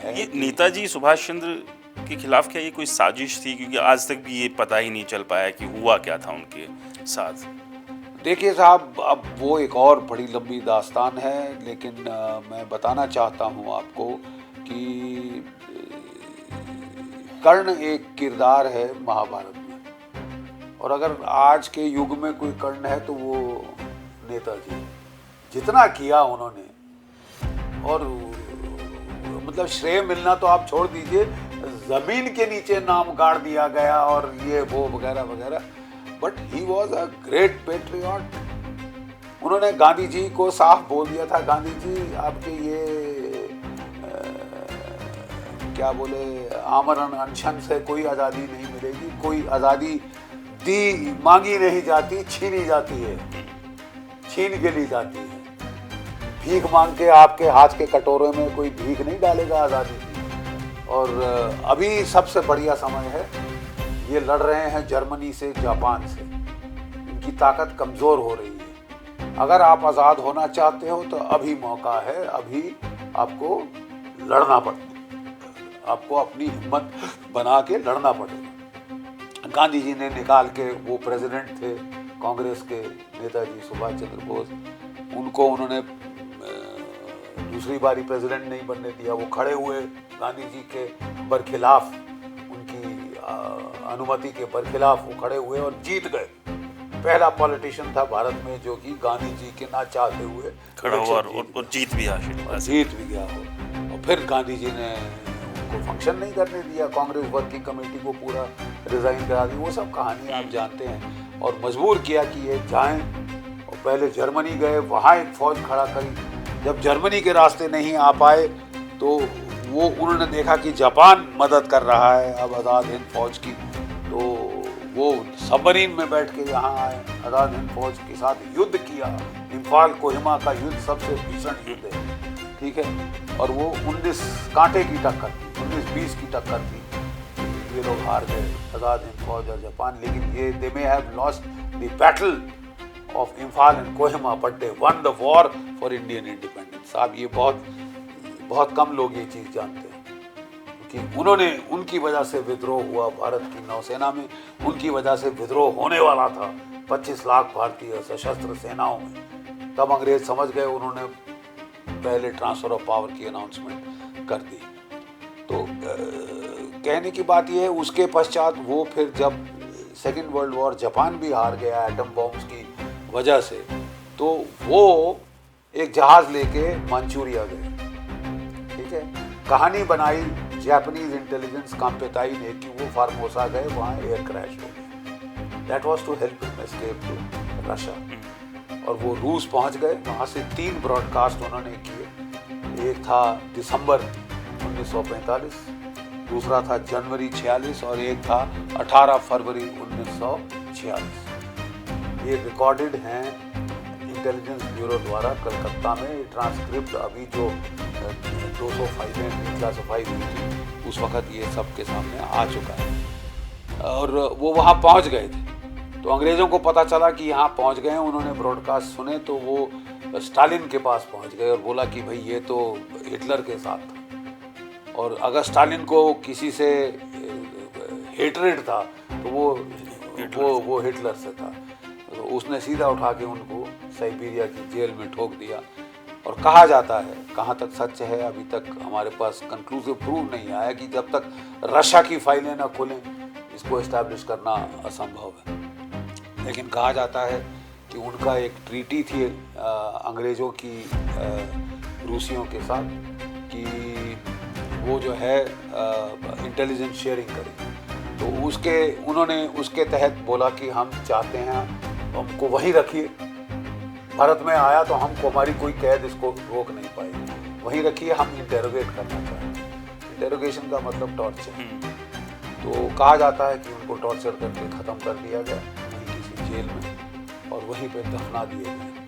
है। ये नेताजी सुभाष चंद्र के खिलाफ क्या ये कोई साजिश थी? क्योंकि आज तक भी ये पता ही नहीं चल पाया कि हुआ क्या था उनके साथ। देखिए साहब, अब वो एक और बड़ी लंबी दास्तान है, लेकिन मैं बताना चाहता हूँ आपको कि कर्ण एक किरदार है महाभारत में, और अगर आज के युग में कोई कर्ण है तो वो नेताजी। जितना किया उन्होंने, और मतलब श्रेय मिलना तो आप छोड़ दीजिए, जमीन के नीचे नाम गाड़ दिया गया और ये वो वगैरह वगैरह, but he was a great patriot. उन्होंने गांधी जी को साफ बोल दिया था, गांधी जी आपके ये क्या बोले, आमरण अनशन से कोई आज़ादी नहीं मिलेगी, कोई आज़ादी दी मांगी नहीं जाती, छीनी जाती है, छीन के ली जाती है। भीख मांग के आपके हाथ के कटोरे में कोई भीख नहीं डालेगा आज़ादी की। और अभी सबसे बढ़िया समय है, ये लड़ रहे हैं जर्मनी से, जापान से, इनकी ताकत कमज़ोर हो रही है। अगर आप आज़ाद होना चाहते हो तो अभी मौका है, अभी आपको लड़ना पड़ेगा, आपको अपनी हिम्मत बना के लड़ना पड़ेगा। गांधी जी ने निकाल के, वो प्रेसिडेंट थे कांग्रेस के, नेताजी सुभाष चंद्र बोस, उनको उन्होंने दूसरी बारी प्रेसिडेंट नहीं बनने दिया। वो खड़े हुए गांधी जी के बरखिलाफ, उनकी अनुमति के बरखिलाफ वो खड़े हुए और जीत गए। पहला पॉलिटिशियन था भारत में जो कि गांधी जी के ना चाहते हुए खड़ा हुआ और जीत भी हासिल, जीत भी गया हो। और फिर गांधी जी ने उनको फंक्शन नहीं करने दिया, कांग्रेस वर्किंग कमेटी को पूरा रिजाइन करा दी। वो सब कहानी आप जानते हैं। और मजबूर किया कि ये जाएं, और पहले जर्मनी गए, वहाँ एक फौज खड़ा करी। जब जर्मनी के रास्ते नहीं आ पाए तो वो उन्होंने देखा कि जापान मदद कर रहा है अब आज़ाद हिंद फौज की, तो वो सबमरीन में बैठ के यहाँ आए, आज़ाद हिंद फौज के साथ युद्ध किया। इम्फाल कोहिमा का युद्ध सबसे भीषण युद्ध है, ठीक है। और वो 19 कांटे की टक्कर थी, 19-20 की टक्कर थी। ये लोग हार गए, आज़ाद हिंद फौज और जापान। लेकिन ये they may have lost the battle of Imphal and Kohima, but they won the war for Indian independence. साहब, ये बहुत कम लोग ये चीज़ जानते हैं, क्योंकि उन्होंने, उनकी वजह से विद्रोह हुआ भारत की नौसेना में, उनकी वजह से विद्रोह होने वाला था 25 लाख भारतीय सशस्त्र सेनाओं में। तब अंग्रेज समझ गए, उन्होंने पहले ट्रांसफर ऑफ पावर की अनाउंसमेंट कर दी। तो कहने की बात यह है, उसके पश्चात वो फिर जब सेकेंड वर्ल्ड वॉर, जापान भी हार गया एटम बॉम्ब्स की वजह से, तो वो एक जहाज लेके मंचूरिया गए, ठीक है। कहानी बनाई जापानीज इंटेलिजेंस कांपेताई ने कि वो फार्मोसा गए, वहाँ एयर क्रैश हो गया। That was to help him escape to Russia. और वो रूस पहुँच गए, वहाँ से 3 ब्रॉडकास्ट उन्होंने किए। एक था दिसंबर 1945, दूसरा था जनवरी 46 और एक था 18 फरवरी 1946। ये रिकॉर्डेड हैं इंटेलिजेंस ब्यूरो द्वारा कलकत्ता में। ट्रांसक्रिप्ट अभी जो 200 फाइलें डिक्लासिफाई हुई थी, उस वक़्त ये सब के सामने आ चुका है। और वो वहाँ पहुँच गए थे, तो अंग्रेज़ों को पता चला कि यहाँ पहुँच गए हैं। उन्होंने ब्रॉडकास्ट सुने तो वो स्टालिन के पास पहुँच गए और बोला कि भाई ये तो हिटलर के साथ था। और अगर स्टालिन को किसी से हेटरेड था तो वो हिटलर से था। तो उसने सीधा उठा के उनको साइबेरिया की जेल में ठोक दिया। और कहा जाता है, कहाँ तक सच है अभी तक हमारे पास कंक्लूसिव प्रूफ नहीं आया, कि जब तक रशिया की फाइलें ना खुलें इसको एस्टैब्लिश करना असंभव है। लेकिन कहा जाता है कि उनका एक ट्रीटी थी अंग्रेज़ों की रूसियों के साथ, कि वो जो है इंटेलिजेंस शेयरिंग करें। तो उन्होंने उसके तहत बोला कि हम चाहते हैं हमको वहीं रखिए, भारत में आया तो हमको, हमारी कोई कैद इसको रोक नहीं पाएगी, वहीं रखिए, हम इंटेरोगेट करना चाहते हैं। इंटेरोगेशन का मतलब टॉर्चर। तो कहा जाता है कि उनको टॉर्चर करके ख़त्म कर दिया गया वहीं किसी जेल में, और वहीं पे दफना दिए गए।